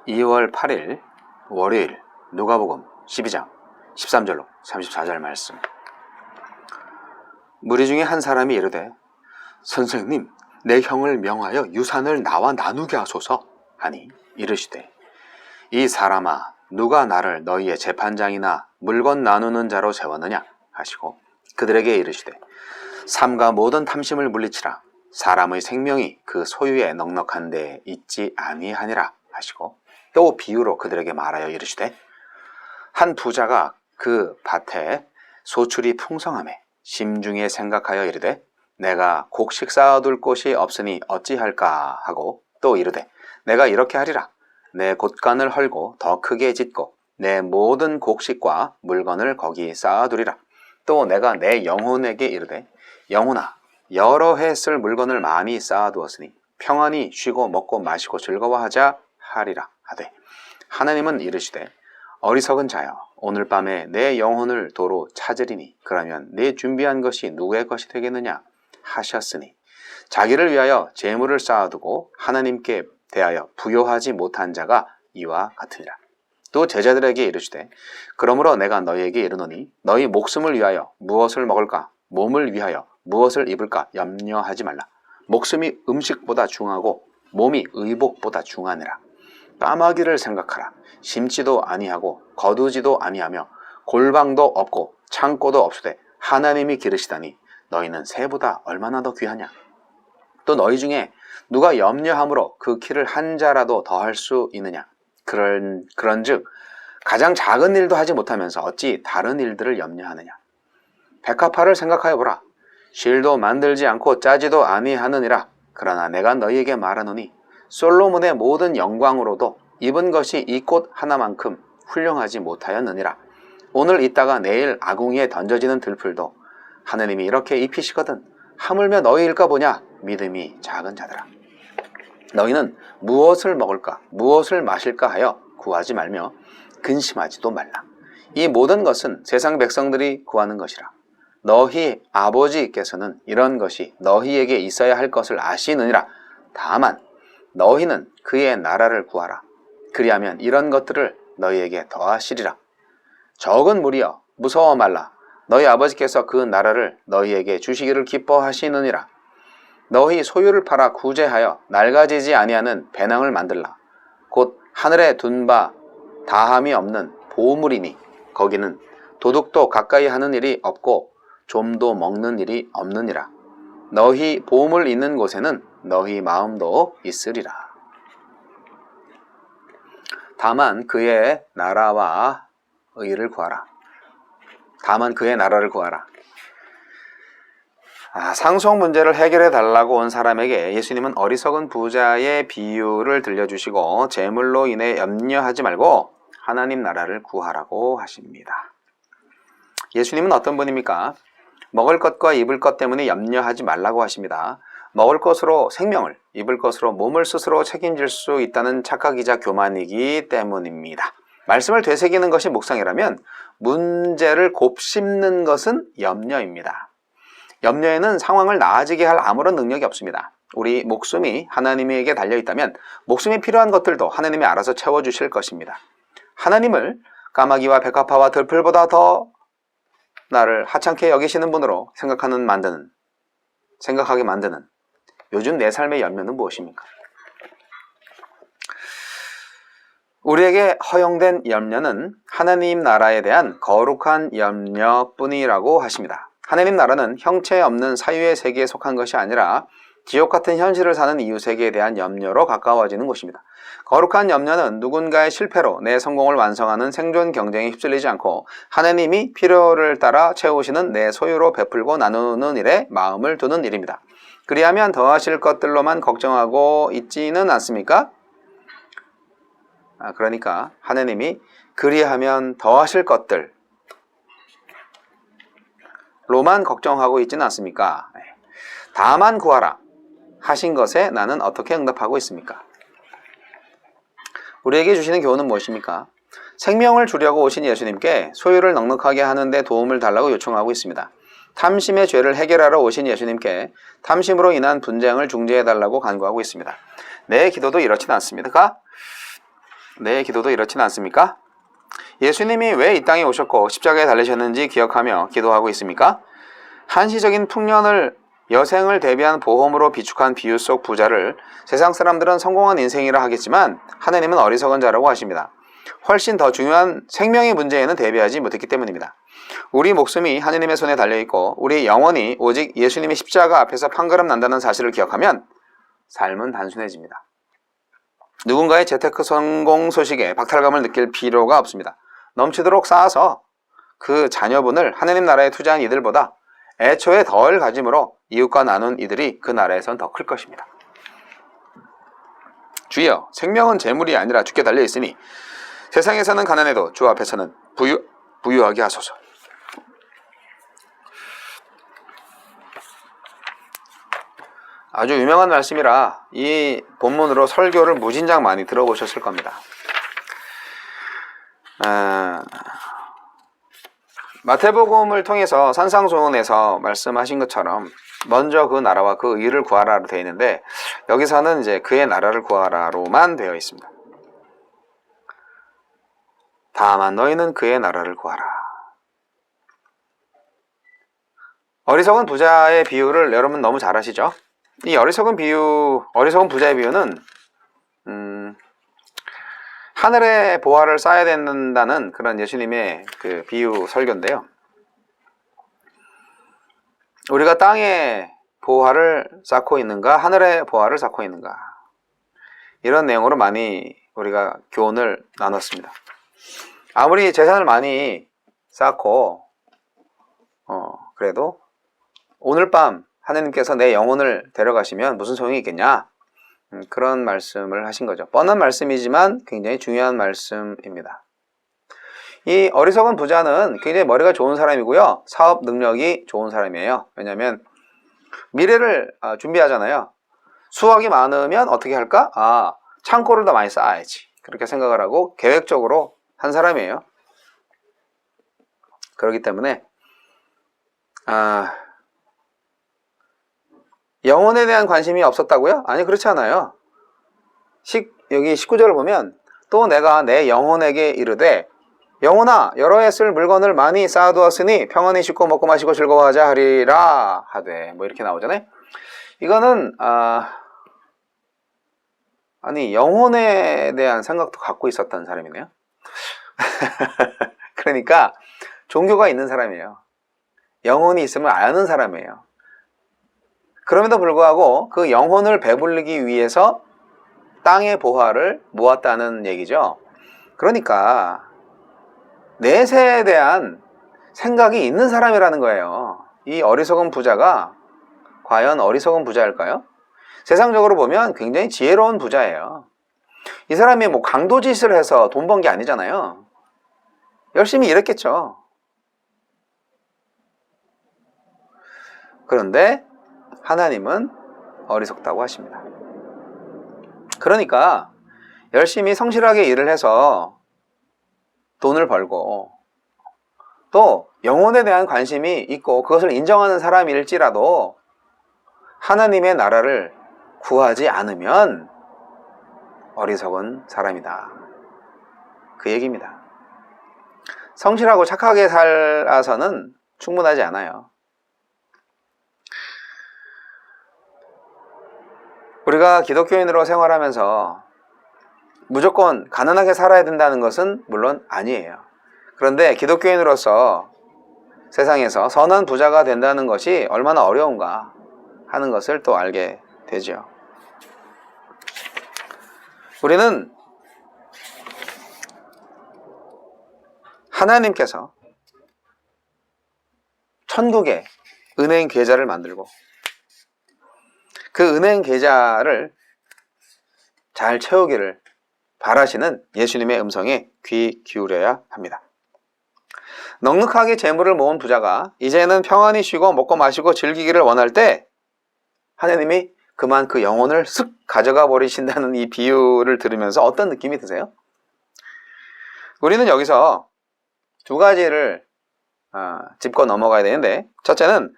2월 8일 월요일 누가복음 12장 13절로 34절 말씀. 무리 중에 한 사람이 이르되 선생님, 내 형을 명하여 유산을 나와 나누게 하소서 하니 이르시되 이 사람아, 누가 나를 너희의 재판장이나 물건 나누는 자로 세웠느냐 하시고 그들에게 이르시되 삼가 모든 탐심을 물리치라. 사람의 생명이 그 소유에 넉넉한 데에 있지 아니하니라 하시고 또 비유로 그들에게 말하여 이르시되 한 부자가 그 밭에 소출이 풍성하매 심중에 생각하여 이르되 내가 곡식 쌓아둘 곳이 없으니 어찌할까 하고 또 이르되 내가 이렇게 하리라. 내 곳간을 헐고 더 크게 짓고 내 모든 곡식과 물건을 거기 쌓아두리라. 또 내가 내 영혼에게 이르되 영혼아, 여러 해 쓸 물건을 많이 쌓아두었으니 평안히 쉬고 먹고 마시고 즐거워하자 하리라 하되 하나님은 이르시되 어리석은 자여, 오늘 밤에 내 영혼을 도로 찾으리니 그러면 네 준비한 것이 누구의 것이 되겠느냐 하셨으니 자기를 위하여 재물을 쌓아두고 하나님께 대하여 부요하지 못한 자가 이와 같으니라. 또 제자들에게 이르시되 그러므로 내가 너희에게 이르노니 너희 목숨을 위하여 무엇을 먹을까, 몸을 위하여 무엇을 입을까 염려하지 말라. 목숨이 음식보다 중하고 몸이 의복보다 중하니라. 까마귀를 생각하라. 심지도 아니하고 거두지도 아니하며 골방도 없고 창고도 없으되 하나님이 기르시다니 너희는 새보다 얼마나 더 귀하냐. 또 너희 중에 누가 염려함으로 그 키를 한 자라도 더할 수 있느냐. 그런즉 가장 작은 일도 하지 못하면서 어찌 다른 일들을 염려하느냐. 백합화를 생각하여 보라. 실도 만들지 않고 짜지도 아니하느니라. 그러나 내가 너희에게 말하노니 솔로몬의 모든 영광으로도 입은 것이 이 꽃 하나만큼 훌륭하지 못하였느니라. 오늘 있다가 내일 아궁이에 던져지는 들풀도 하느님이 이렇게 입히시거든 하물며 너희일까 보냐. 믿음이 작은 자들아. 너희는 무엇을 먹을까 무엇을 마실까 하여 구하지 말며 근심하지도 말라. 이 모든 것은 세상 백성들이 구하는 것이라. 너희 아버지께서는 이런 것이 너희에게 있어야 할 것을 아시느니라. 다만 너희는 그의 나라를 구하라. 그리하면 이런 것들을 너희에게 더하시리라. 적은 무리여, 무서워 말라. 너희 아버지께서 그 나라를 너희에게 주시기를 기뻐하시느니라. 너희 소유를 팔아 구제하여 낡아지지 아니하는 배낭을 만들라. 곧 하늘에 둔 바 다함이 없는 보물이니 거기는 도둑도 가까이 하는 일이 없고 좀도 먹는 일이 없느니라. 너희 보물 있는 곳에는 너희 마음도 있으리라. 다만 그의 나라와 의를 구하라. 다만 그의 나라를 구하라. 상속 문제를 해결해 달라고 온 사람에게 예수님은 어리석은 부자의 비유를 들려주시고 재물로 인해 염려하지 말고 하나님 나라를 구하라고 하십니다. 예수님은 어떤 분입니까? 먹을 것과 입을 것 때문에 염려하지 말라고 하십니다. 먹을 것으로 생명을, 입을 것으로 몸을 스스로 책임질 수 있다는 착각이자 교만이기 때문입니다. 말씀을 되새기는 것이 묵상이라면 문제를 곱씹는 것은 염려입니다. 염려에는 상황을 나아지게 할 아무런 능력이 없습니다. 우리 목숨이 하나님에게 달려있다면 목숨이 필요한 것들도 하나님이 알아서 채워주실 것입니다. 하나님을 까마귀와 백합화와 들풀보다 더 나를 하찮게 여기시는 분으로 생각하게 만드는 요즘 내 삶의 염려는 무엇입니까? 우리에게 허용된 염려는 하나님 나라에 대한 거룩한 염려뿐이라고 하십니다. 하나님 나라는 형체 없는 사유의 세계에 속한 것이 아니라 지옥 같은 현실을 사는 이웃에게 대한 염려로 가까워지는 곳입니다. 거룩한 염려는 누군가의 실패로 내 성공을 완성하는 생존 경쟁에 휩쓸리지 않고 하나님이 필요를 따라 채우시는 내 소유로 베풀고 나누는 일에 마음을 두는 일입니다. 그리하면 더하실 것들로만 걱정하고 있지는 않습니까? 그러니까 하나님이 그리하면 더하실 것들 로만 걱정하고 있지는 않습니까? 다만 구하라 하신 것에 나는 어떻게 응답하고 있습니까? 우리에게 주시는 교훈은 무엇입니까? 생명을 주려고 오신 예수님께 소유를 넉넉하게 하는데 도움을 달라고 요청하고 있습니다. 탐심의 죄를 해결하러 오신 예수님께 탐심으로 인한 분쟁을 중재해달라고 간구하고 있습니다. 내 기도도 이렇지는 않습니까? 내 기도도 이렇진 않습니까? 예수님이 왜 이 땅에 오셨고 십자가에 달리셨는지 기억하며 기도하고 있습니까? 한시적인 풍년을 여생을 대비한 보험으로 비축한 비유 속 부자를 세상 사람들은 성공한 인생이라 하겠지만 하나님은 어리석은 자라고 하십니다. 훨씬 더 중요한 생명의 문제에는 대비하지 못했기 때문입니다. 우리 목숨이 하느님의 손에 달려있고 우리 영혼이 오직 예수님의 십자가 앞에서 판가름 난다는 사실을 기억하면 삶은 단순해집니다. 누군가의 재테크 성공 소식에 박탈감을 느낄 필요가 없습니다. 넘치도록 쌓아서 그 자녀분을 하느님 나라에 투자한 이들보다 애초에 덜 가짐으로 이웃과 나눈 이들이 그 나라에선 더 클 것입니다. 주여, 생명은 재물이 아니라 주께 달려있으니 세상에서는 가난해도 주 앞에서는 부유하게 하소서. 아주 유명한 말씀이라 이 본문으로 설교를 무진장 많이 들어보셨을 겁니다. 마태복음을 통해서 산상수훈에서 말씀하신 것처럼 먼저 그 나라와 그 의를 구하라로 되어 있는데 여기서는 이제 그의 나라를 구하라로만 되어 있습니다. 다만 너희는 그의 나라를 구하라. 어리석은 부자의 비유를 여러분 너무 잘 아시죠? 이 어리석은 부자의 비유는 하늘의 보화를 쌓아야 된다는 그런 예수님의 그 비유 설교인데요. 우리가 땅에 보화를 쌓고 있는가, 하늘의 보화를 쌓고 있는가, 이런 내용으로 많이 우리가 교훈을 나눴습니다. 아무리 재산을 많이 쌓고 그래도 오늘 밤 하느님께서 내 영혼을 데려가시면 무슨 소용이 있겠냐, 그런 말씀을 하신 거죠. 뻔한 말씀이지만 굉장히 중요한 말씀입니다. 이 어리석은 부자는 굉장히 머리가 좋은 사람이고요, 사업 능력이 좋은 사람이에요. 왜냐하면 미래를 준비하잖아요. 수확이 많으면 어떻게 할까? 창고를 더 많이 쌓아야지, 그렇게 생각을 하고 계획적으로 한 사람이에요. 그렇기 때문에 영혼에 대한 관심이 없었다고요? 아니, 그렇지 않아요. 여기 19절을 보면 또 내가 내 영혼에게 이르되 영혼아, 여러 해 쓸 물건을 많이 쌓아두었으니 평안히 씻고 먹고 마시고 즐거워하자 하리라 하되, 뭐 이렇게 나오잖아요. 이거는 아니, 영혼에 대한 생각도 갖고 있었던 사람이네요. 그러니까 종교가 있는 사람이에요. 영혼이 있음을 아는 사람이에요. 그럼에도 불구하고 그 영혼을 배불리기 위해서 땅의 보화를 모았다는 얘기죠. 그러니까 내세에 대한 생각이 있는 사람이라는 거예요. 이 어리석은 부자가 과연 어리석은 부자일까요? 세상적으로 보면 굉장히 지혜로운 부자예요. 이 사람이 뭐 강도짓을 해서 돈 번 게 아니잖아요. 열심히 일했겠죠. 그런데 하나님은 어리석다고 하십니다. 그러니까 열심히 성실하게 일을 해서 돈을 벌고 또 영혼에 대한 관심이 있고 그것을 인정하는 사람일지라도 하나님의 나라를 구하지 않으면 어리석은 사람이다, 그 얘기입니다. 성실하고 착하게 살아서는 충분하지 않아요. 우리가 기독교인으로 생활하면서 무조건 가난하게 살아야 된다는 것은 물론 아니에요. 그런데 기독교인으로서 세상에서 선한 부자가 된다는 것이 얼마나 어려운가 하는 것을 또 알게 되죠. 우리는 하나님께서 천국에 은행 계좌를 만들고 그 은행 계좌를 잘 채우기를 바라시는 예수님의 음성에 귀 기울여야 합니다. 넉넉하게 재물을 모은 부자가 이제는 평안히 쉬고 먹고 마시고 즐기기를 원할 때 하나님이 그만 그 영혼을 쓱 가져가 버리신다는 이 비유를 들으면서 어떤 느낌이 드세요? 우리는 여기서 두 가지를 짚고 넘어가야 되는데, 첫째는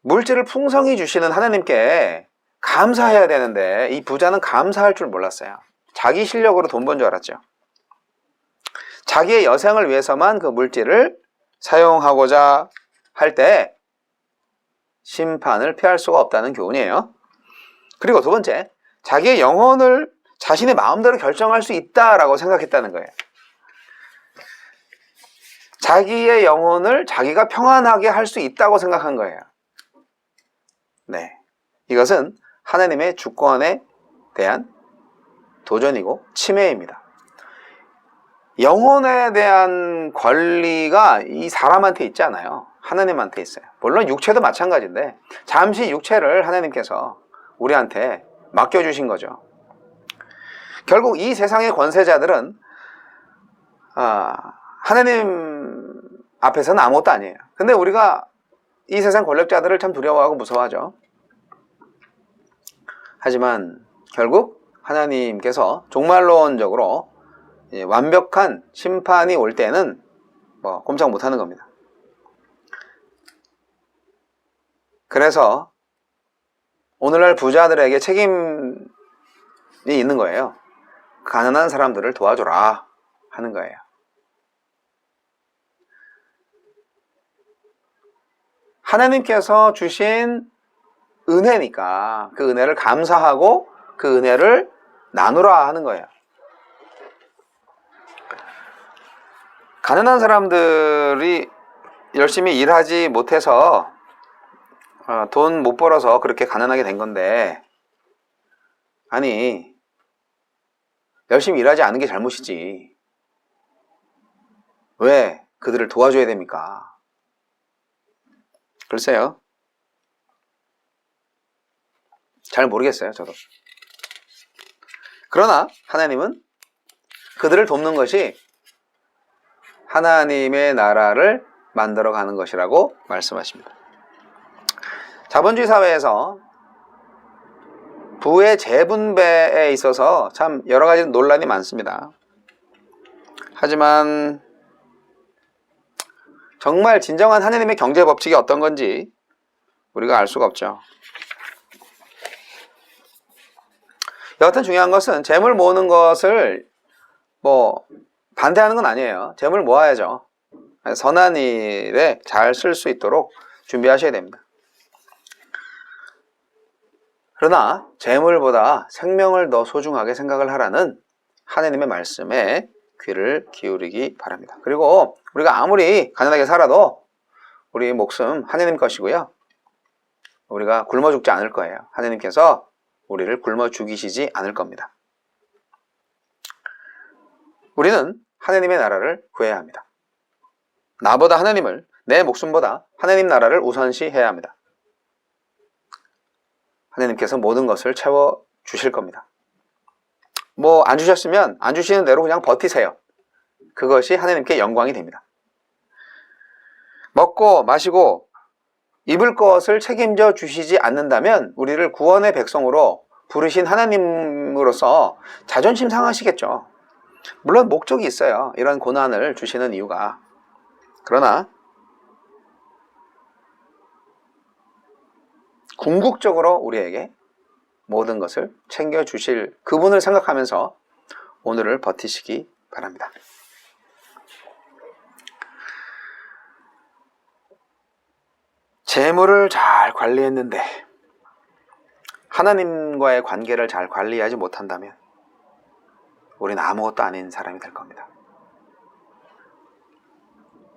물질을 풍성히 주시는 하나님께 감사해야 되는데 이 부자는 감사할 줄 몰랐어요. 자기 실력으로 돈 번 줄 알았죠. 자기의 여생을 위해서만 그 물질을 사용하고자 할 때 심판을 피할 수가 없다는 교훈이에요. 그리고 두 번째, 자기의 영혼을 자신의 마음대로 결정할 수 있다라고 생각했다는 거예요. 자기의 영혼을 자기가 평안하게 할 수 있다고 생각한 거예요. 네, 이것은 하나님의 주권에 대한 도전이고 침해입니다. 영혼에 대한 권리가 이 사람한테 있지 않아요. 하나님한테 있어요. 물론 육체도 마찬가지인데 잠시 육체를 하나님께서 우리한테 맡겨주신 거죠. 결국 이 세상의 권세자들은 하나님 앞에서는 아무것도 아니에요. 근데 우리가 이 세상 권력자들을 참 두려워하고 무서워하죠. 하지만 결국 하나님께서 종말론적으로 완벽한 심판이 올 때는 꼼짝 못하는 겁니다. 그래서 오늘날 부자들에게 책임이 있는 거예요. 가난한 사람들을 도와줘라 하는 거예요. 하나님께서 주신 은혜니까 그 은혜를 감사하고 그 은혜를 나누라 하는 거예요. 가난한 사람들이 열심히 일하지 못해서 돈 못 벌어서 그렇게 가난하게 된 건데, 아니 열심히 일하지 않은 게 잘못이지 왜 그들을 도와줘야 됩니까? 글쎄요, 잘 모르겠어요, 저도. 그러나 하나님은 그들을 돕는 것이 하나님의 나라를 만들어가는 것이라고 말씀하십니다. 자본주의 사회에서 부의 재분배에 있어서 참 여러 가지 논란이 많습니다. 하지만 정말 진정한 하나님의 경제 법칙이 어떤 건지 우리가 알 수가 없죠. 여하튼 중요한 것은 재물 모으는 것을 반대하는 건 아니에요. 재물 모아야죠. 선한 일에 잘 쓸 수 있도록 준비하셔야 됩니다. 그러나 재물보다 생명을 더 소중하게 생각을 하라는 하나님의 말씀에 귀를 기울이기 바랍니다. 그리고 우리가 아무리 가난하게 살아도 우리 목숨 하나님 것이고요, 우리가 굶어 죽지 않을 거예요. 하나님께서 우리를 굶어 죽이시지 않을 겁니다. 우리는 하나님의 나라를 구해야 합니다. 나보다 하나님을, 내 목숨보다 하나님 나라를 우선시해야 합니다. 하나님께서 모든 것을 채워주실 겁니다. 안 주셨으면 안 주시는 대로 그냥 버티세요. 그것이 하나님께 영광이 됩니다. 먹고 마시고 입을 것을 책임져 주시지 않는다면 우리를 구원의 백성으로 부르신 하나님으로서 자존심 상하시겠죠. 물론 목적이 있어요. 이런 고난을 주시는 이유가. 그러나 궁극적으로 우리에게 모든 것을 챙겨주실 그분을 생각하면서 오늘을 버티시기 바랍니다. 재물을 잘 관리했는데 하나님과의 관계를 잘 관리하지 못한다면 우리는 아무것도 아닌 사람이 될 겁니다.